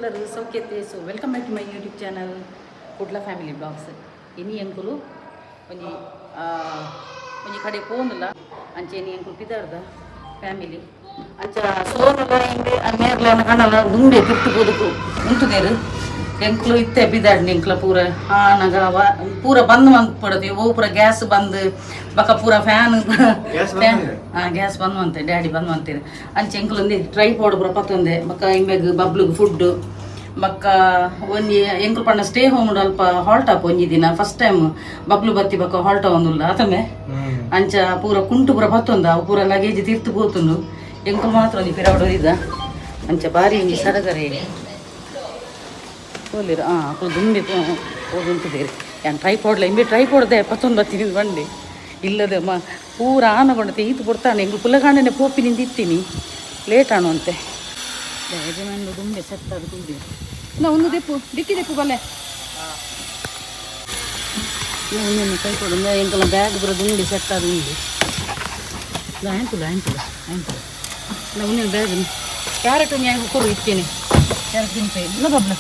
ಎಲ್ಲರೂ ಸೌಖ್ಯತೆ. So welcome back to my YouTube channel Kudla family blogs. ಇನಿ ಅಂಕುಲು ಒಂಜಿ ಒಂಜಿ ಕಡೆ ಪೋನುಲ್ಲ ಅಂಚೆನಿ ಅಂಕುಲು ಪಿದಾರ್ದ ಫ್ಯಾಮಿಲಿ ಅಂಚ ಸೋನುಲ ಹಿಂದೆ ನೇರ್ಲ ಕಣಲ ದುಂಡೆ ತಿರ್ತು ಪೋದುಕು ಉಂಟುದೇರು ಎಂಕ್ಲು ಇತ್ತೆ ಬಿದ್ದಾಡ್ನಿ ಎಂಕ್ಲ ಪೂರ ಆನಗ ಪೂರ ಬಂದ್ ಪಡತಿ ಓ ಪೂರ ಗ್ಯಾಸ್ ಬಂದ್ ಬಕ ಪೂರ ಫ್ಯಾನ್ ಗ್ಯಾಸ್ ಬಂದ್ವಂತೆ ಡ್ಯಾಡಿ ಬಂದ್ವಂತೀರಿ ಅಂಚೆ ಎಂಕ್ಲೊಂದು ಟ್ರೈಪಾಡ್ ಪೂರ ಪತ್ತೊಂದೆ ಬಕ್ಕ ಇಂಬೆಗ್ ಬಬ್ಲುಗ್ ಫುಡ್ ಬಕ್ಕ ಒಂಜಿ ಎಂಕ್ಲು ಪಂಡ ಸ್ಟೇ ಹೋಮ್ ಅಲ್ಪ ಹಾಲ್ಟ್ ಆಪ್ ಒಂಜಿ ದಿನ ಫಸ್ಟ್ ಟೈಮ್ ಬಬ್ಲು ಬತ್ತಿ ಬಕ್ಕ ಹಾಲ್ಟ್ ಒಂದುಲ್ಲ ಆತಮೆ ಅಂಚ ಪೂರ ಕುಂಟು ಪೂರ ಪತ್ತೊಂದ ಅವು ಪೂರ ಲಗೇಜ್ ತಿರ್ತು ಪೋತುಂಡು ಎಂಕ್ಲು ಮಾತ್ರ ಒಂಜಿ ಪಿರಾವಡೋದಿದ್ದ ಅಂಚ ಬಾರಿ ಒಂಜಿ ಸಡಗರೆ ಹೋಲಿರ ಅಕ್ಕಳು ದುಂಬಿ ಹೋಗುಂಟಿದ್ದೀರಿ ಏನು ಟ್ರೈಪಾಡ್ಲ ಇಂಬೆ ಟ್ರೈಪಾಡ್ದೆ ಪತ್ತೊಂದು ಬತ್ತೀನಿ ಬಂಡಿ ಇಲ್ಲದೆ ಪೂರ ಆನಗೊಂಡತೆ ಈತು ಕೊಡ್ತಾನೆ ಎಂಗ್ಳು ಪುಲ್ಲಗಾಂಡನೆ ಪೋಪಿನಿಂದ ಇತ್ತೀನಿ ಲೇಟ್ ಆಣು ಅಂತೆ ಯಜಮಾನ್ಲು ದುಂಬೆ ಸೆಟ್ ಅದು ಕುಂಡಿ ಇಲ್ಲ ಒಂದು ದೆಪ್ಪು ಡಿಕ್ಕಿ ದೆಪ್ಪು ಬಲ್ಲೆ ಒಂದೊಂದು ಟ್ರೈಪಾಡ್ ಒಂದು ಎಂಕಲ್ಲ ಬ್ಯಾಗ್ ಬರೋ ದುಂಡಿ ಸೆಟ್ ಅದು ಉಂಡು ಆಯ್ತಲ್ಲ ಆಯ್ತಲ್ಲ ಆಯ್ತಲ್ಲ ಇಲ್ಲ ಒಂದೊಂದು ಬ್ಯಾಗ್ ಕ್ಯಾರೆಟ್ ಒಂದು ಕೊಡು ಇತ್ತೇನೆ ಕ್ಯಾರೆಟ್ ತಿಂತ ಇಲ್ಲ ಬಬ್ಲ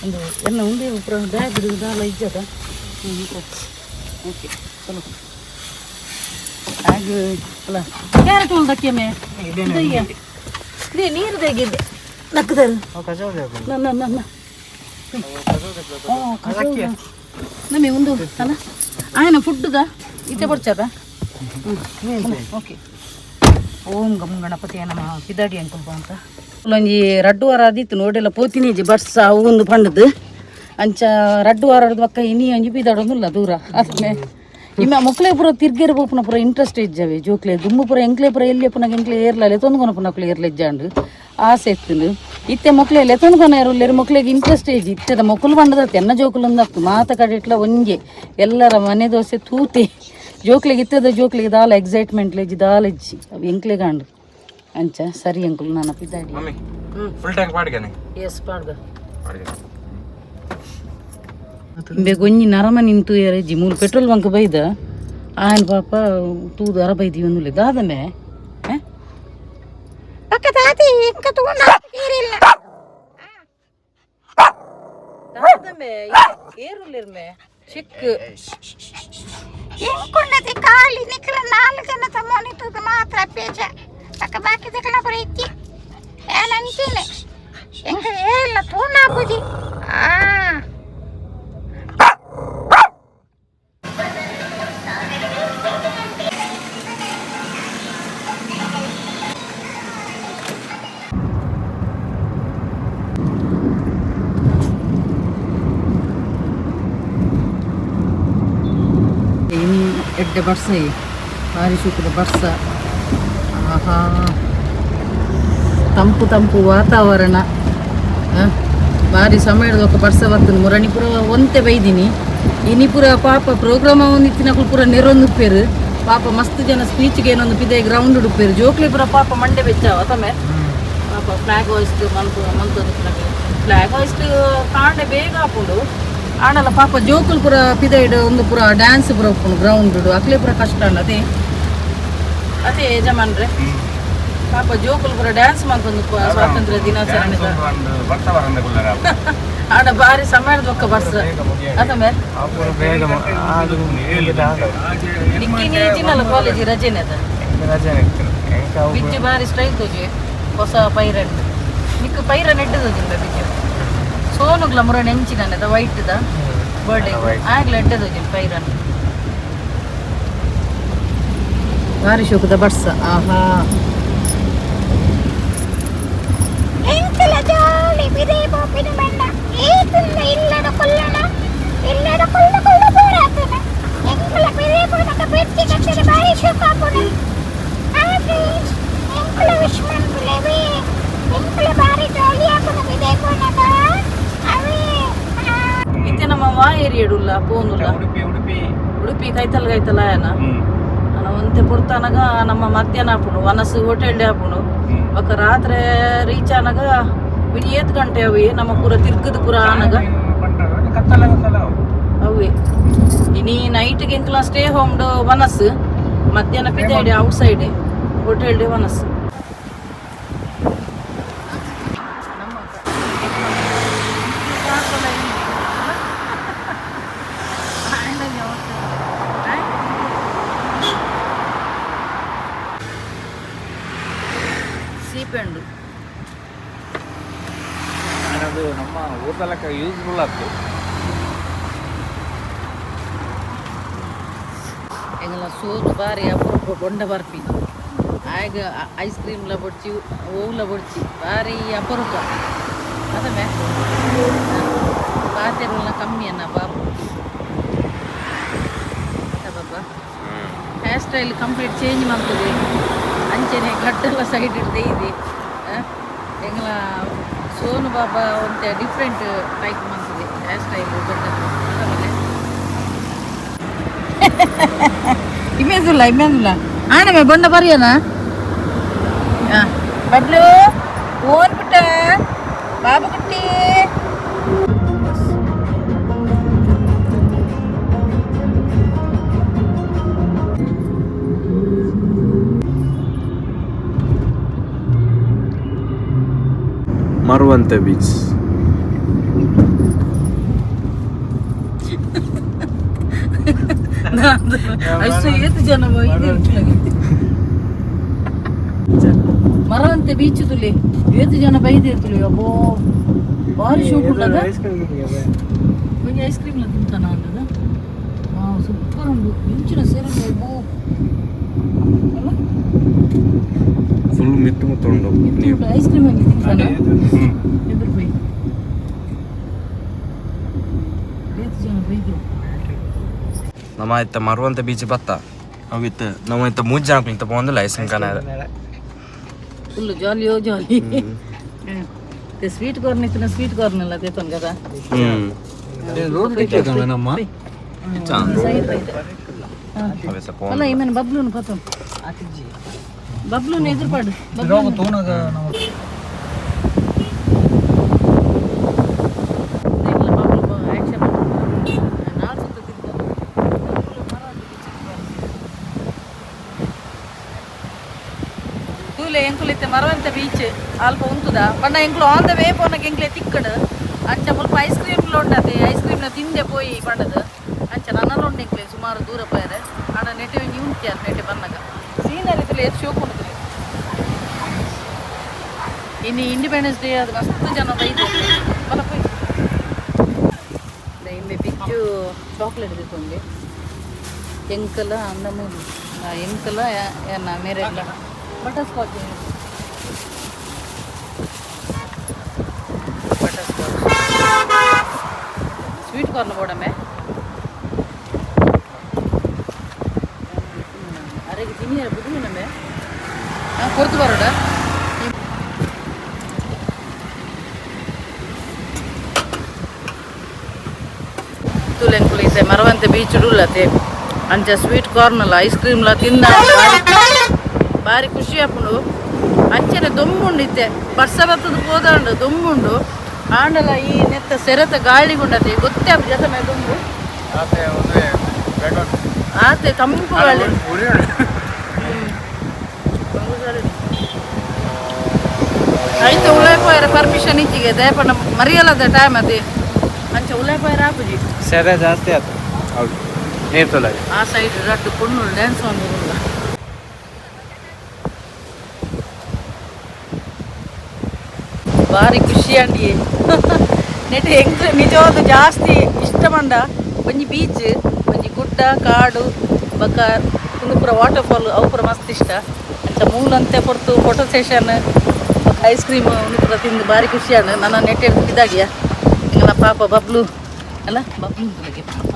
ಒಂದು ಎಲ್ಲ ಉಂಡೆ ಬ್ಯಾಗ್ ದಾಲ ಇಜ್ಜದ ಓಕೆ ಚಲೋ ಬ್ಯಾಗ್ ಅಲ್ಲ ಕ್ಯಾರೆಟ್ ಒಂದು ದಕ್ಕೆಮೆ ಇದೇ ನೀರು ತೆಗಿದೆ ನಕ್ಕದಲ್ಲಿ ನಮಗೆ ಒಂದು ಅಲ್ಲ ಆಯ್ನ ಫುಡ್ದ ಇತ್ತೆ ಬರ್ಚದ ಓಕೆ ಓಂ ಗಮ್ ಗಣಪತಿ ನಮ್ಮ ಪಿದಾಡಿ ಅಂಕಲ್ಪ ಅಂತ ಒಂಜಿ ರಡ್ಡು ವಾರ ಆದಿತ್ತು ನೋಡೆಲ್ಲ ಪೋತಿನಿಜಿ ಬಡ್ಸ ಅವು ಒಂದು ಪಂಡದು ಅಂಚ ರಡ್ಡು ವಾರದ ಪಕ್ಕ ಇನಿ ಒಂಜಿ ಪಿದಾಡೋದಿಲ್ಲ ದೂರ ಅದೇ ಇಮ್ಮ ಮಕ್ಕಳೇ ಪೂರ ತಿರ್ಗೇರು ಪೋಪುನ ಪೂರ ಇಂಟ್ರೆಸ್ಟ್ ಇಜ್ಜವೆ ಜೋಕ್ಲೆ ದುಮ್ಮು ಪೂರ ಎಂಕ್ಲೆ ಪೂರ ಎಲ್ಲಿ ಪುನಃ ಎಂಕ್ಲೆ ಏರ್ಲಲೆ ತೊಂದ್ಕೊನ ಪುನಃ ಏರ್ಲ ಇಜ್ಜಾಂಡು ಆಸೆ ಎತ್ತುಂಡು ಇತ್ತೆ ಮಕ್ಕಳು ಎತ್ತೊಂದ್ಕೊನ ಇರಲ್ಲೇರು ಮಕ್ಕಳಿಗೆ ಇಂಟ್ರೆಸ್ಟ್ ಇಜ್ಜಿ ಇತ್ತದ ಮಕ್ಕಳು ಬಂಡದತ್ತೆ ಎನ್ನ ಜೋಕುಲು ಒಂದಾಗ್ತು ಮಾತ ಕಡೆ ಇಟ್ಲ ಒಂಜೆ ಎಲ್ಲರ ಮನೆ ದೋಸೆ ತೂತೆ ಜೋಕ್ಲಿಗೆ ಇತ್ತದ ಜೋಕ್ಲಿಗೆ ದಾಲ ಎಕ್ಸೈಟ್ಮೆಂಟ್ ಲೆಜ್ಜಿ ದಾಲ ಇಜ್ಜಿ ಅವು ಎಂಕ್ಲೆ ಗಾಂಡು ಅಂಚ ಸರಿ ಅಂಕುಲ್ ನಾನು ಪಿದ್ದಾಡಿ ಫುಲ್ ಟ್ಯಾಂಕ್ ಪಾಡ್ಗನೆ ಎಸ್ ಪಾಡ್ಗ ಇಂಬೆ ಗೊಂಜಿ ನರಮ ನಿಂತು ಎರೆಜ್ಜಿ ಮೂರು ಪೆಟ್ರೋಲ್ ಬಂಕ್ ಬೈದ ಆಯನ ಪಾಪ ತೂದು ಅರ ಬೈದೀವಿ ಒಂದುಲೆ ದಾದಮೆ ಏರುಲ್ಲಿರ್ಮೆ ಚಿಕ್ಕ ಎಂಕೊಂಡದೆ ಕಾಲಿ ನಿಕ್ಕಲ 4 ಜನ ತಮ್ಮನಿತುದು ಮಾತ್ರ ಪೇಜ ಅಕ್ಕ ಬಾಕಿ ದಕಲ ಬರೈತಿ ಏನಂತೀನಿ ಎಂಗ ಏಲ್ಲ ತೂನಾ ಬುದಿ ಎಡ್ಡೆ ಬರ್ಸ ಭಾರಿ ಶುಕ್ರ ಬರ್ಸ ಆಹಾ ತಂಪು ತಂಪು ವಾತಾವರಣ ಭಾರಿ ಸಮಯದ ఒక ಬರ್ಸ ಬರ್ತದೆ ಮುರಣಿಪುರ ಒಂತೆ ಬೈದಿನಿ ಇನಿಪುರ ಪಾಪ ಪ್ರೋಗ್ರಾಮ್ ಒಂದಿತ್ತಿನಕ್ಕೂ ಪೂರ ನೆರೊಂದುಪ್ಪೇರು ಪಾಪ ಮಸ್ತ್ ಜನ ಸ್ಪೀಚ್ಗೆ ಏನೊಂದು ಪಿದೆ ಗ್ರೌಂಡ್ ಉಡುಪ್ಪೇರು ಜೋಕ್ಲಿಪುರ ಪಾಪ ಮಂಡೆ ಬೆಚ್ಚಾವ ತಮ್ಮೆ ಪಾಪ ಫ್ಲಾಗ್ ಹಾಯ್ಸ್ಟ್ ಮಂತೊಂದು ಫ್ಲಾಗ್ ಹಾಯ್ಸ್ಟ್ ಕಾಂಡೆ ಬೇಗ ಹಾಕೊಂಡು ಆಡಲ್ಲ ಪಾಪ ಜೋಕುಲು ಪೂರ ಪಿದೈಡ್ ಒಂದು ಪೂರ ಡ್ಯಾನ್ಸ್ ಪೂರ ಉಪ್ಪುಂಡು ಗ್ರೌಂಡ್ ಅಕ್ಲೆ ಪೂರ ಕಷ್ಟ ಅದೇ ಅದೇ ಯಜಮಾನ್ರೆ ಪಾಪ ಜೋಕುಲು ಪೂರ ಡ್ಯಾನ್ಸ್ ಮಾಡ್ಕೊಂಡು ಸ್ವಾತಂತ್ರ್ಯ ದಿನಾಚರಣೆ ಆಡ ಬಾರಿ ಸಮಯದ ಒಕ್ಕ ಬರ್ಸ ಅದಮೆ ಡಿಕ್ಕಿನಲ್ಲ ಕಾಲೇಜ್ ರಜೆನೆ ಅದ ಬಿಜ್ಜಿ ಬಾರಿ ಸ್ಟೈಲ್ ತೋಜಿ ಹೊಸ ಪೈರನ್ ನಿಕ್ಕ ಪೈರನ್ ಎಡ್ಡದೋಜಿಲ್ಲ ಬಿಜ್ಜಿ ಸೋನುಗ್ಲ ಮುರ ನೆಂಚಿನದ ವೈಟ್ದ ಬರ್ಡೇ ಆಗ್ಲ ಎಡ್ಡದೋಜಿಲ್ಲ ಪೈರನ್ ಭಾರಿ ಶೋಕದ ಬರ್ಸ ಆಹಾ ಎಂಕಲ ಜಾಲಿ ಬಿದೆ ಪಾಪಿನ ಬಂಡ ಏತುಲ್ಲ ಇಲ್ಲಡ ಕೊಲ್ಲಣ ಇಲ್ಲಡ ಕೊಲ್ಲ ಕೊಲ್ಲ ಬೋರಾತನ ಎಂಕಲ ಬಿದೆ ಪೋನಕ ಬೆಟ್ಟಿ ಕಟ್ಟೆ ಬಾರಿ ಶೋಕಾಪುನ ಆದ್ರೆ ಎಂಕಲ ವಿಶ್ಮನ್ ಬುಲೆವೆ ಎಂಕಲ ಬಾರಿ ಜಾಲಿ ಆಪುನ ಬಿದೆ ಪೋನಕ ಅವೇ ಇತ್ತೆ ನಮ್ಮ ವಾಯೇರಿಯಡುಲ್ಲ ಪೋನುಲ್ಲ ಉಡುಪಿ ಕೈತಲ್ ಆಯನ ಒಂತೆ ಪುರ್ತಾನಗ ನಮ್ಮ ಮಧ್ಯಾಹ್ನ ಹಾಪುನು ವನಸು ಹೋಟೆಲ್ ಡೇ ಹಾಪುನು ಬಕ್ಕ ರಾತ್ರಿ ರೀಚ್ ಆನಾಗ ಬಿಡಿ 7 ಗಂಟೆ ಅವಿ ನಮ್ಮ ಪೂರ ತಿರ್ಗದ ಪೂರ ಆನಾಗ ಅವೇ ಇನಿ ನೈಟ್ಗೆ ಎಂಕ್ಲ ಸ್ಟೇ ಹೋಮ್ ವನಸ್ ಮಧ್ಯಾಹ್ನ ಪಿದೆ ಔಟ್ ಸೈಡ್ ಹೋಟೆಲ್ ಡೇ ವನಸ್ ಸಲಕ ಯೂಸ್ಫುಲ್ ಆಗ್ತದೆ. ಎಂಗಲ ಸೋದು ಬಾರಿ ಅಪರೂಪ ಬೊಂಡ ಬರ್ಪಿ ಆಗ ಐಸ್ ಕ್ರೀಮ್ಲ ಬೊಡ್ಚಿ ಓವ್ಲ ಬೊಡ್ಚಿ ಬಾರಿ ಅಪರೂಪ ಅದಮ್ಮೆ ಪಾತೆಲ್ಲ ಕಮ್ಮಿ ಅನ್ನ ಬಾಬು ಬಾಬಾ ಹೇರ್ ಸ್ಟೈಲ್ ಕಂಪ್ಲೀಟ್ ಚೇಂಜ್ ಮಾಡ್ತದೆ ಅಂಚೆನೆ ಗಡ್ಡೆಲ್ಲ ಸೈಡ್ ಇಡ್ದೇ ಇದೆ ಎಂಗಲ ಸೋನು ಬಾಬಾ ಒಂತೆ ಡಿಫ್ರೆಂಟ್ ಟೈಪ್ ಮಾಡ್ತದೆ ಹೇರ್ ಸ್ಟೈಲ್ ಗಡ್ಡದ್ದು ಇಮೇಜುಲ್ಲ ಆಣಮೆ ಬೊಂಡ ಬರಿಯನ ಬಬ್ಲು ಓನ್ ಪುಟ್ಟ ಬಾಬು ಕುಟ್ಟಿ ಮರುವಂತೆ ಬೀಚ್. ಜನ ಮರವಂತೆ ಬೀಚ್ ತುಲಿ ಏತು ಜನ ಬೈದಿರ್ತಲಿ ಅಬ್ಬೋ ಭಾರಿ ಶೂಟ್ ಉಂಟದ ಒಂದು ಐಸ್ ಕ್ರೀಮ್ ತಿಂತಾನ ಅನ್ನದ ಸೂಪರ್ ಉಂಟು ಮಿಂಚಿನ ಸೇರೆ ಅಬ್ಬೋ ಫುಲ್ ಮಿತ್ತು ಮುತ್ತುಂಡು ಐಸ್ ಕ್ರೀಮ್ ಆಗಿ ತಿಂತಾನ ಎದುರು ಬೈ ಏತು ಜನ ಬೈದ್ರು ನಮ್ಮ ಆಯ್ತ ಮರುವಂತ ಬೀಚ್ ಬತ್ತ ಅವಿತ್ತು ನಮ್ಮ ಇತ್ತ 3 ಜನ ಇಂತ ಬಂದಿಲ್ಲ ಐಸ್ಕ್ರೀಮ್ ಕಾನ ಫುಲ್ ಜಾಲಿಯೋ ಜಾಲಿ ಸ್ವೀಟ್ ಕಾರ್ನ್ ಇತ್ತು ಸ್ವೀಟ್ ಕಾರ್ನ್ ಎಲ್ಲ ತೇತನ್ కదా ಅಲ್ಲ ಏಮೇನು ಬಬ್ಲೂನು ಪತ್ತಂ ಬಬ್ಲೂನು ಎದುರುಪಾಡು ಎಂಕುಲಿತ್ತೆ ಮರವಂತ ಬೀಚ್ ಅಲ್ಪ ಉಂಟುದ ಪಂಡ ಎಂಕ್ಲು ಆನ್ ದ ವೇ ಪೋನಕ್ಕೆ ಎಂಕ್ಲೆ ತಿಕ್ಕಡು ಅಂಚ ಮುಲ್ಪ ಐಸ್ ಕ್ರೀಮ್ ಉಂಡತೆ ಐಸ್ ಕ್ರೀಮ್ನ ತಿಂದೆ ಪೋಯಿ ಪಂಡದು ಅಂಚ ನನ್ನಲ್ಲ ಉಂಡು ಎಂಕ್ಲೆ ಸುಮಾರು ದೂರ ಪೋಯರೆ ಆಂಡ ನೆಟೆ ಒಂಜಿ ಉಂಟ್ಯಾರ ನೆಟೆ ಬನ್ನಗ ಸೀನರಿ ತುಲೆ ಎಷ್ಟು ಶೋಕ್ ಉಂಟು ಇನ್ನು ಇಂಡಿಪೆಂಡೆನ್ಸ್ ಡೇ ಅದು ಮಸ್ತ್ ಜನ ಬೈದು ಬಲ ಪೋಯ್ ಇಂಬೆ ಬಿಚ್ಚು ಚಾಕ್ಲೇಟ್ ತಿಂತೊಂದೆ ಎಂಕಲ ಅಂದಮು ಎಂಕಲ ಏನ ಮೇರೆಲ್ಲ ಬಟರ್ ಸ್ಕಾಚ್ ಸ್ವೀಟ್ ಕಾರ್ನ್ ಬೋಡಮೆ ಅರೆಗೆ ತಿನ್ನಿ ಬುದ್ಧಿ ನಮ್ಮೆ ಕೊರ್ತು ಬರೋಡ ತುಲೆಂಕುಲಿತೆ ಮರವಂತೆ ಬೀಚ್ ಉಳ್ಳತೆ ಅಂಚ ಸ್ವೀಟ್ ಕಾರ್ನಲ್ಲ ಐಸ್ ಕ್ರೀಮ್ಲ ತಿಂದ ಬಾರಿ ಖುಷಿ ಆಪುಂಡು ಅಂಚನೆ ದೊಂಬುಂಡಿತ್ತೆ ಬರ್ಸರತ್ತದ ಹೋದಾಂಡು ದೊಂಬುಂಡು ಆಂಡಲ ಈ ನೆತ್ತ ಸೆರೆತ ಗಾಳಿಗುಂಡತೆ ಗೊತ್ತೇ ಆಪು ಜತ ಮೇ ದೊಂಬು ಆತೆ ತಂಪು ಗಾಳಿ ಆಯ್ತು ಉಳ್ಳಾಯ್ಪೋಯರ ಪರ್ಮಿಷನ್ ಇಚ್ಚಿಗೆ ದಯಪಣ್ಣ ಮರಿಯಲ್ಲದ ಟೈಮ್ ಅದೇ ಅಂಚ ಉಳ್ಳಾಯ್ಪೋಯರ ಆಪುಜಿ ಸೆರೆ ಜಾಸ್ತಿ ಆಯ್ತು ಹೌದು ನೀರು ತೊಲಾಗಿ ಆ ಸೈಡ್ ರಡ್ಡು ಪುಣ್ಣು ಡ್ಯಾನ್ಸ್ ಮಾಡೋದಿಲ್ಲ ಭಾರಿ ಖುಷಿ ಅಂಡಿ ನೆಟ್ ಹೆಂಗ್ ನಿಜವಾದ ಜಾಸ್ತಿ ಇಷ್ಟ ಮಂಡ ಒಂಜಿ ಬೀಚ್ ಒಂಜಿ ಗುಡ್ಡ ಕಾಡು ಬೊಕ ಕುಂದುಪುರ ವಾಟರ್ ಫಾಲ್ ಅವು ಪೂರ ಮಸ್ತ್ ಇಷ್ಟ ಅಂಚ ಮೂಲಂತೆ ಕೊರ್ತು ಫೋಟೋ ಸೆಷನ್ ಐಸ್ ಕ್ರೀಮ್ ಉಂದುಪುರ ತಿಂದು ಭಾರಿ ಖುಷಿ ಅಂಡ ನನ್ನ ನೆಟ್ ಇದಾಗಿಯ ಹಿಂಗಲ್ಲ ಪಾಪ ಬಬ್ಲು ಅಲ್ಲ ಬಬ್ಲು ಅಂತಲಗೆ ಪಾಪ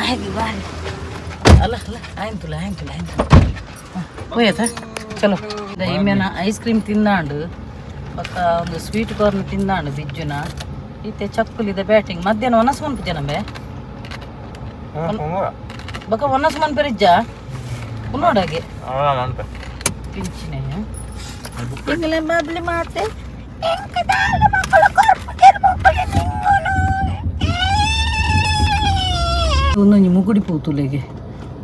ಆಗಿ ಬಾರಿ ಅಲ್ಲ ಅಲ್ಲ ಆಯ್ತುಲ ಹೋಯ್ತಾ ಚಲೋ ಇಮ್ಮೇನ ಐಸ್ ಕ್ರೀಮ್ ತಿಂದಾಂಡು ಪಕ್ಕ ಒಂದು ಸ್ವೀಟ್ ಕಾರ್ನ್ ತಿಂದಾಂಡು ಬಿಜ್ಜುನ ಈತೆ ಚಕ್ಕುಲಿದ ಬ್ಯಾಟಿಂಗ್ ಮಧ್ಯಾಹ್ನ ಒನಸ್ ಮನ್ಪು ಜನಬೆ ಬಕ ಒನಸ್ ಮನ್ಪೆರಿಜ್ಜ ಉನ್ನೋಡಾಗೆ ಪಿಂಚಿನ ಇಂಗ್ಲೆ ಬಬ್ಲಿ ಮಾತೆ ಒಂದೊಂದು ಮುಗುಡಿ ಪೂತುಲೆಗೆ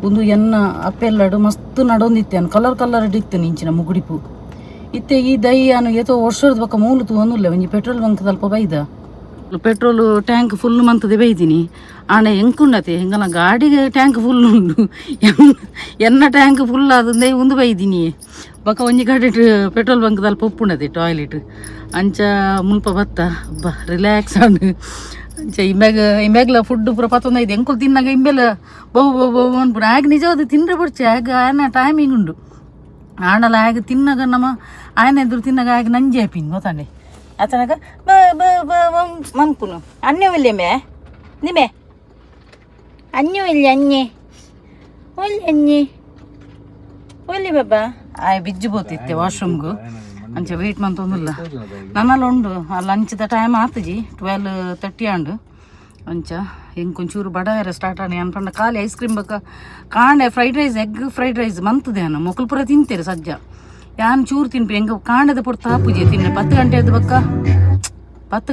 ಒಂದು ಎನ್ನ ಅಪ್ಪೆಲ್ಲಡು ಮಸ್ತ್ ನಡೊಂದಿತ್ತೇನು ಕಲರ್ ಇಡಿತ್ತೇನೆ ಇಂಚಿನ ಮುಗುಡಿ ಪೂ ಇತ್ತೆ ಈ ದೈ ಅನು ಏತೋ ವರ್ಷದ ಬಕ್ಕ ಮೂಲತು ಅನ್ನುಲ್ಲ ಒಂಜಿ ಪೆಟ್ರೋಲ್ ಬಂಕ್ ಸ್ವಲ್ಪ ಬೈದ ಪೆಟ್ರೋಲು ಟ್ಯಾಂಕ್ ಫುಲ್ ಮಂತದೆ ಬೈತೀನಿ ಆಣೆ ಎಂಕುಂಡತೆ ಹೆಂಗನ ಗಾಡಿಗೆ ಟ್ಯಾಂಕ್ ಫುಲ್ ಉಂಡು ಎನ್ನ ಟ್ಯಾಂಕ್ ಫುಲ್ ಆದಂದೇ ಒಂದು ಬೈದಿನಿ ಬೊಕ ಒಂಜಿ ಕಡೆ ಪೆಟ್ರೋಲ್ ಬಂಕ್ ತಲ್ಪ ಉಪ್ಪುಂಡತೆ ಟಾಯ್ಲೆಟ್ ಅಂಚ ಮುಲ್ಪ ಬತ್ತ ಬಾ ರಿಲ್ಯಾಕ್ಸ್ ಆಂಡು ಅಂಚ ಇಂಬ್ಯಾಗ್ಲ ಫುಡ್ ಪೂರ ಪತ್ತೊಂದೈದು ಎಂಕುಲು ತಿನ್ನಾಗ ಇಂಬೆಲ್ಲ ಬಹು ಬಹು ಬಹು ಅನ್ಪುರ ಆಗ ನಿಜವಾದ ತಿಂದ್ರೆ ಬರ್ಚೆ ಆಗ ಆನ ಟೈಮಿಂಗ್ ಉಂಡು ಆಣಲ್ಲ ಆಗ ತಿನ್ನಾಗ ನಮ್ಮ ಆಯನ ಎದುರು ತಿನ್ನಾಗ ಆಗ ನಂಜೆ ಹಾಪಿನ್ ಗೊತ್ತಾಂಡೆ ಆತನಾಗ ಬ ಬ ಬ ಮನ್ಪುನು ಅನ್ಯ ಒಲ್ಲೆ ಮೇ ನಿಮೆ ಅನ್ಯ ಒಲ್ಲೆ ಅನ್ಯೆ ಒಲ್ಲೆ ಅನ್ಯೆ ಒಲ್ಲೆ ಬಾಬಾ ಆಯ್ ಬಿಜ್ಜು ಬೋತಿತ್ತೆ ವಾಶ್ರೂಮ್ಗೂ ಅಂಚೆ ವೆಯ್ಟ್ ಮಂತೊಂದಿಲ್ಲ ನನ್ನಲ್ಲಿ ಉಂಡು ಆ ಲಂಚ್ದ ಟೈಮ್ ಆತಜಿ 12:30 ಆಂಡು ಅಂಚ ಹೆಂಗೊಂಚೂರು ಬಡವೇರ ಸ್ಟಾರ್ಟ್ ಆನೆ ಅನ್ಪಂಡ ಖಾಲಿ ಐಸ್ ಕ್ರೀಮ್ ಬಕ್ಕ ಕಾಂಡೆ fried rice egg fried rice ಮಂತದೆ ಅನ್ನ ಮೊಕ್ಕಲು ಪೂರ ತಿಂತೇರೆ ಸಜ್ಜ ಯಾನ್ ಚೂರು ತಿನ್ಪೆ ಹೆಂಗ ಕಾಂಡದ ಪುರ ತಾಪುಜಿ ತಿನ್ನೆ 10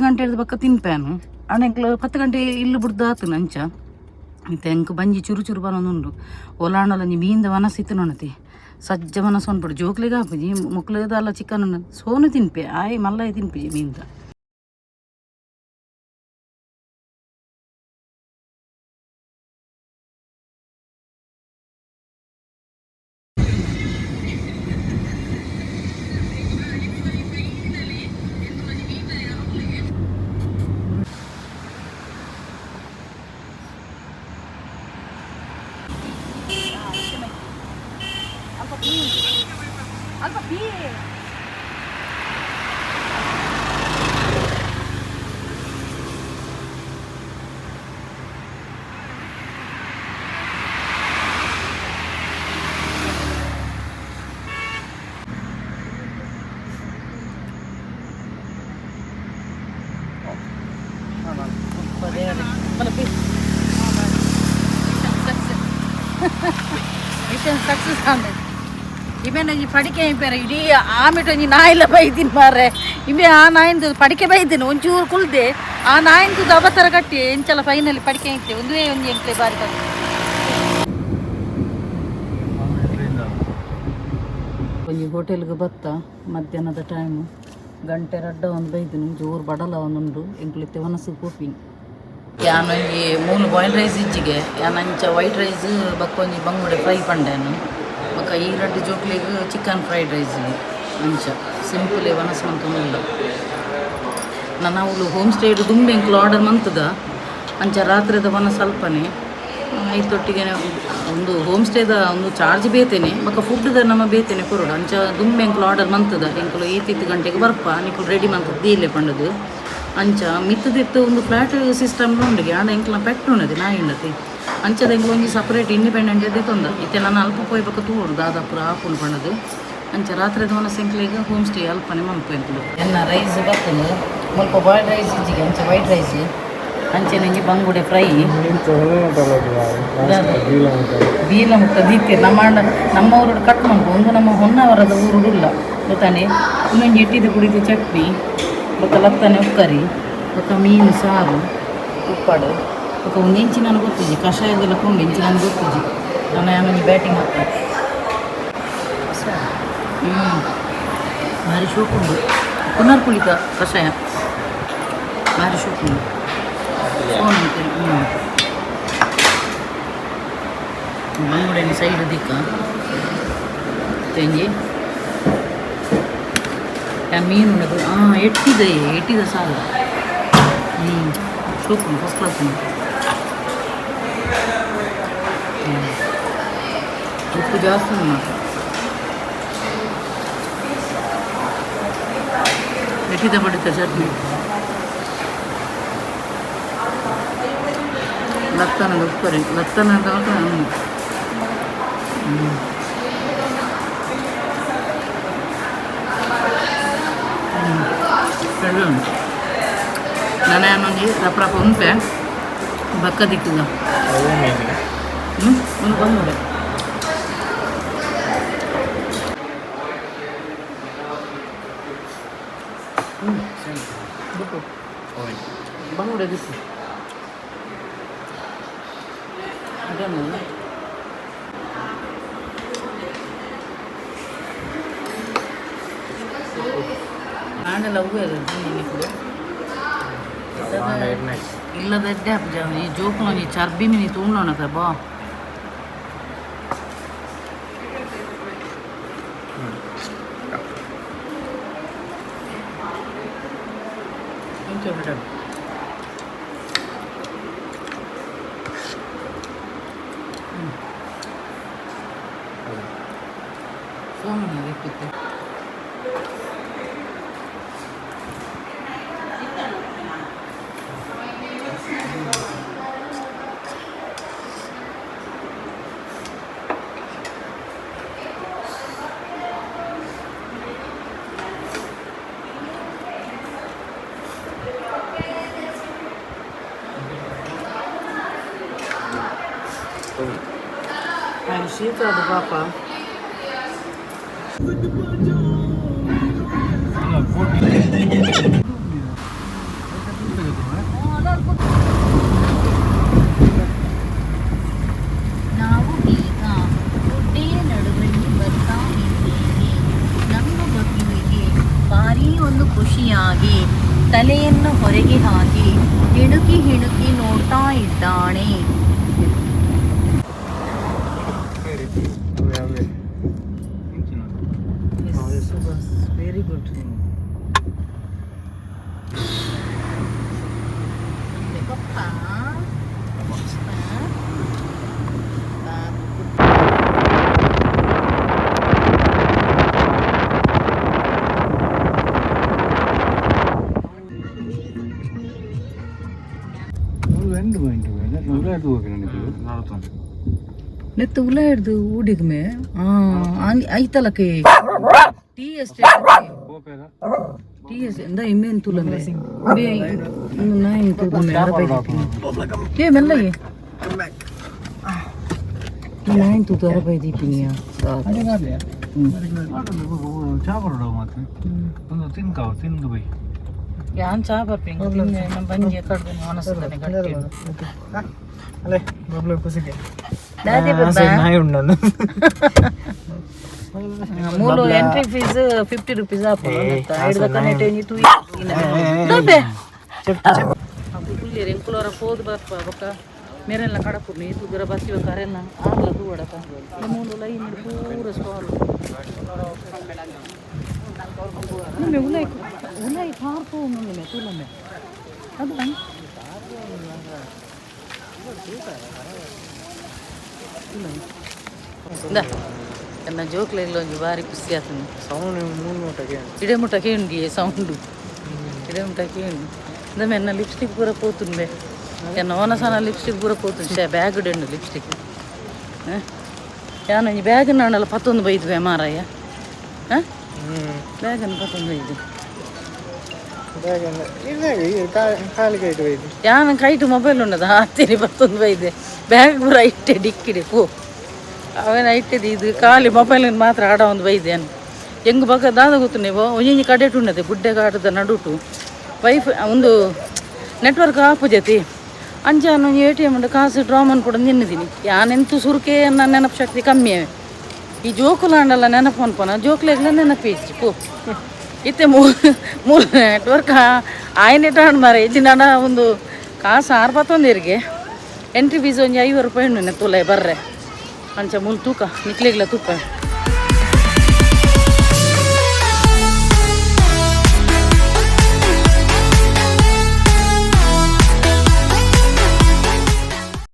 ಗಂಟೆದ ಬಕ್ಕ ತಿನ್ಪೇನು ಅಣೆಕ್ಲು 10 ಗಂಟೆ ಇಲ್ಲು ಬಿಡ್ದಾತು ನಂಚ ಮತ್ತೆ ಹೆಂಗೆ ಬಂಜಿ ಚೂರು ಚೂರು ಬರೋದುಂಡು ಒಲಾಣಲ್ಲ ನೀ ಮೀಂದ ಮನಸ್ಸಿತ್ತು ನೋಣತಿ ಸಜ್ಜ ಮನಸ್ಸು ಅನ್ಬಿಡು ಜೋಕ್ಲಿಗೆ ಹಾಪುಜಿ ಮುಕ್ಲದಲ್ಲ ಚಿಕನ್ ಸೋನು ತಿನ್ಪೆ ಆಯ್ ಮಲ್ಲ ತಿನ್ಪುಜಿ ಮೀಂದ ಅಲ್ಪ ಪೀ ಮಿಷನ್ ಸಕ್ಸಸ್ ಆಗಿದೆ ಇವೇನಂಜಿ ಪಡಿಕೆ ಇಂಪೇರ ಇಡೀ ಆಮಿಟೊಂಜಿ ನಾಯಿಲ್ಲ ಬೈತೀನಿ ಮಾರ್ರೆ ಇವೆ ಆ ನಾಯಿಂದು ಪಡಿಕೆ ಬೈತೀನಿ ಒಂಚೂರು ಕುಲ್ದೆ ಆ ನಾಯಿಂದು ಅವತರ ಕಟ್ಟಿ ಎಂಚಲ ಫೈನಲಿ ಪಡಿಕೆ ಇಂತೆ ಒಂದೇ ಒಂದು ಎಂಕ್ಲೆ ಬಾರಿ ಕಟ್ಟಿ ಒಂಜಿ ಹೋಟೆಲ್ಗೆ ಬತ್ತ ಮಧ್ಯಾಹ್ನದ ಟೈಮು ಗಂಟೆ ರಡ್ಡ ಒಂದು ಬೈದಿನಿ ಜೋರು ಬಡಲ ಒಂದುಂಡು ಎಂಕ್ಲಿತ್ತೆ ಮನಸ್ಸು ಕೋಪಿಂಗ್ ಯಾನೊಂಜಿ 3 ಬಾಯ್ಲ್ ರೈಸ್ ಇಜ್ಜಿಗೆ ಯಾನಂಚ ವೈಟ್ ರೈಸ್ ಬಕ್ಕೊಂಜಿ ಬಂಗುಡೆ ಫ್ರೈ ಪಂಡೇನು ಬೊಕ ಈ ರಡ್ಡು ಜೋಕ್ಲಿಗೆ ಚಿಕನ್ ಫ್ರೈಡ್ ರೈಸ್ ಅಂಚ ಸಿಂಪಲ್ ವನಸ್ ಮಂತೊಂದುಲ್ಲ ನನ್ನ ಅವಳು ಹೋಮ್ ಸ್ಟೇಡ್ ದುಂಬೆ ಎಂಕ್ಲು ಆರ್ಡರ್ ಮಂತದ ಅಂಚ ರಾತ್ರಿದ ವನ ಸ್ವಲ್ಪನೇ ಐತೊಟ್ಟಿಗೆ ಒಂದು ಹೋಮ್ ಸ್ಟೇದ ಒಂದು ಚಾರ್ಜ್ ಬೇತೇನೆ ಬೊಕ ಫುಡ್ದ ನಮ್ಮ ಬೇತೇನೆ ಕೊರಡು ಅಂಚ ದುಂಬೆ ಎಂಕ್ಲು ಆರ್ಡರ್ ಮಂತದ ಎಂಕ್ಲು 8 ಗಂಟೆಗೆ ಬರ್ಪ ನಿಕ್ಲು ರೆಡಿ ಮಂತದ್ದು ದೀಲೆ ಪಂಡದು ಅಂಚ ಮಿತ್ತದಿತ್ತು ಒಂದು ಫ್ಲಾಟ್ ಸಿಸ್ಟಮ್ ಉಂಡಿಗೆ ಆಂಡ ಎಂಕ್ಲ ಪೆಟ್ಟು ಉಣ್ಣದೆ ನಾ ಇಂಡತಿ ಅಂಚದ ಎಂಕ್ಲು ಒಂಜಿ ಸಪ್ರೇಟ್ ಇಂಡಿಪೆಂಡೆಂಟ್ ಇದ್ದೆ ತೊಂದ ಇತ್ತೆ ನಾನು ಅಲ್ಪ ಪೋಯ್ ಬಕ್ಕ ತೂರು ದಾದಾಪುರ ಆಪುಂಡು ಪಂಡದು ಅಂಚ ರಾತ್ರಿದ ಮನಸ್ಸು ಎಂಕ್ಲಿಗೆ ಹೋಮ್ ಸ್ಟೇ ಅಲ್ಪನೆ ಮಲ್ಪು ಎಂಕ್ಲು ಎನ್ನ ರೈಸ್ ಬರ್ತದೆ ಸ್ವಲ್ಪ ಬಾಯ್ಲ್ಡ್ ರೈಸ್ ಇಜ್ಜಿಗೆ ಅಂಚ ವೈಟ್ ರೈಸ್ ಅಂಚೆ ನಂಗೆ ಬಂಗುಡೆ ಫ್ರೈ ಬೀಲ ಮುಟ್ಟ ದೀತೆ ನಮ್ಮ ಊರು ಕಟ್ ಮಾಡ್ಕೊ ಒಂದು ನಮ್ಮ ಹೊನ್ನಾವರದ ಊರುಲ್ಲ ಗೊತ್ತಾನೆ ಇನ್ನೊಂದು ಎಟ್ಟಿದ ಕುಡಿದು ಚಟ್ನಿ ಬೊಕ್ಕ ಲತ್ತನೆ ಉಕ್ಕರಿ ಬೊಕ್ಕ ಮೀನು ಸಾರು ಉಪ್ಪಾಡು ಬೊಕ್ಕ ಒಂದು ಇಂಚಿ ನನಗೆ ಗೊತ್ತಿದ್ದಿ ಕಷಾಯದೆಲ್ಲ ಕೊಂಡು ಇಂಚಿ ನನಗೆ ಗೊತ್ತಿದ್ದಿ ನಾನು ಆಮೇಲೆ ಬ್ಯಾಟಿಂಗ್ ಹಾಕ್ತಾರೆ ಭಾರಿ ಶೋಕುಂಡು ಪುನರ್ಪುಳಿತ ಕಷಾಯ ಭಾರಿ ಶೋಕುಂಡು ಫೋನ್ ಅಂತೇಳಿ ಬಂಗುಡೆನಿ ಸೈಡ್ ದಿಕ್ಕ ತೆಂಜಿ ಮೀನು ಉಂಡದು ಎಟ್ಟಿದ ಸಾಲ ಶೋಕು ಫಸ್ಟ್ ಕ್ಲಾಸ್ ಉಪ್ಪು ಜಾಸ್ತಿ ಮಾತ್ರ ಎಟ್ಟಿದ ಪಡಿತ ಚಟ್ನಿ ಲತ್ತನದ ಉಪ್ಪರಿ ಲತ್ತನದ ನನಗೆ ರಪ್ರಪ ಉಂಟೆ ಬಕ್ಕ ದಿಕ್ಕದ ಒಂದು ಬಂಗುಡೆ ಬಂಗುಡೆ ದಿಕ್ಕು ಅದನ್ನು ನಾನೆಲ್ಲ ಹೂವು ಕೂಡ ಇಲ್ಲದಡ್ಡೆ ಹಬ್ಬ ಈ ಜೋಕ್ಲ ಈ ಚರ್ಬಿ ಮಿನಿ ತೂಣೋಣ ಬಾ ಫೋನ್ ಬೇಕಿತ್ತು ಶೀತ ಅದು ಪಾಪ ನಾವು ಈಗ ಗುಡ್ಡೆಯ ನಡುವಲ್ಲಿ ಬರ್ತಾ ಇದ್ದೇವೆ. ನಮ್ಮ ಮಗುವಿಗೆ ಭಾರೀ ಒಂದು ಖುಷಿಯಾಗಿ ತಲೆಯನ್ನು ಹೊರಗೆ ಹಾಕಿ ಹಿಣುಕಿ ಹಿಣುಕಿ ನೋಡ್ತಾ ಇದ್ದಾನೆ. ವೆರಿ ಗುಡ್ ನೆತ್ತ ಉಲ ಹಿಡ್ದು ಊಡಿಗ್ಮೆ ಐತಲಕ್ಕೆ ಟೀ ಎಸ್ಟೇಟ್ ಟೀ ಎಸ್ಟೇಟ್ ಎಂದ ಇಮ್ಮೇನ್ ತುಲಂಬೆ ನಾಯಿ ತುಲಂಬೆ ಏ ಮೆಲ್ಲಗೆ ನಾಯಿ ತೂತು ಅರಬೈ ದೀಪಿನಿಯ ಯಾನ್ ಚಾ ಬರ್ಪಿಂಗ್ ನಮ್ಮ ಬಂಜಿ ಕಡ್ದು ಅನಸ್ತದೆ ಗಟ್ಟಿ ಮೂಲು ಎಂಟ್ರಿ ಫೀಸ್ 50 ರೂಪೀಸ್ ರೆಂಕುಲರ ಹೋದ್ ಬರ್ಪ ಬೊಕ್ಕ ಮೇರೆಲ್ಲ ಕಡಪುರ್ ನೀ ತುಗರ ಬಸ್ಸಿವ ಕರೆಲ್ಲ ಆಗ್ಲ ತೂಡಕ ಮೂಲು ಲೈ ಪೂರ ಸ್ಟಾಲ್ ಉಲಾಯ್ ಉಲಾಯ್ ಪಾರ್ಪು ಮುಂದೆ ತೂಲಮ್ಮೆ ಅದು ನನ್ನ ಜೋಕ್ಲೆಲ್ಲ ಒಂದು ಭಾರಿ ಖುಷಿ ಆಗ್ತದೆ ಸೌಂಡ್ ಇಡೆಮುಟ್ಟಕ್ಕೆ ಉಂಡಿ ಸೌಂಡು ಇಡೆಮುಟ್ಟಕ್ಕೆ ಉಂಡು ಇಂದ ನನ್ನ ಲಿಪ್ಸ್ಟಿಕ್ ಪೂರ ಪೋತುಂಡೆ ಎನ್ನ ಓನಸನ ಲಿಪ್ಸ್ಟಿಕ್ ಪೂರ ಪೋತುಂಡು ಬ್ಯಾಗ್ ಉಂಡು ಲಿಪ್ಸ್ಟಿಕ್ ಯಾನು ಈ ಬ್ಯಾಗ್ ನಾನೆಲ್ಲ 11 ಬೈದ್ವೆ ಮಾರಾಯ ಬ್ಯಾಗನ್ನು 11 ಬೈದು ಯಾನ ಕೈಟು ಮೊಬೈಲ್ ಉಂಡದ ಹತ್ತಿರಿ 11 ಬೈದೆ ಬ್ಯಾಗ್ ಪೂರ ಇಟ್ಟೆ ಡಿಕ್ಕಿಡೆ ಪೋ ಅವೇನ ಇಟ್ಟಿದ್ದು ಇದು ಖಾಲಿ ಮೊಬೈಲಿನ ಮಾತ್ರ ಆಡ ಒಂದು ಬೈದೇನು ಹೆಂಗೆ ಬಗ್ಗೆ ದಾದ ಗೊತ್ತು ನೀವು ಒಂಜಿ ಕಡೆಟು ಉಂಡದೆ ಗುಡ್ಡೆ ಕಾಟದ ನಡುಟು ಒಂದು ನೆಟ್ವರ್ಕ್ ಆಪುಜತಿ ಅಂಚಾನು ATM ಉಂಡು ಕಾಸು ಡ್ರಾ ಮಾಡ್ಕೊಂಡು ನಿನ್ನಿದ್ದೀನಿ ಯಾನೆಂತೂ ಸುರುಕೆ ನನ್ನ ನೆನಪು ಶಕ್ತಿ ಕಮ್ಮಿ ಈ ಜೋಕುಲಾಂಡಲ್ಲ ನೆನಪು ಅನ್ಪನ ಜೋಕ್ಲೆಗ್ಲ ನೆನಪೇಜಿ ಪೋ ಇತ್ತೆ ಮೂಲ ನೆಟ್ವರ್ಕ್ ಆಯ್ನೆಟ ಹಣ್ಣು ಮಾರ ಇದ್ದಿನ ಒಂದು ಕಾಸು 61 ಎಂಟ್ರಿ ಫೀಸ್ ಒಂದು 50 ರೂಪಾಯಿ ಉಂಡು ತುಲೆ ಬರ್ರೆ ಅಂಚ ಮೂಲ ತೂಕ ನಿಕ್ಲಿಗ್ಲ ತೂಕ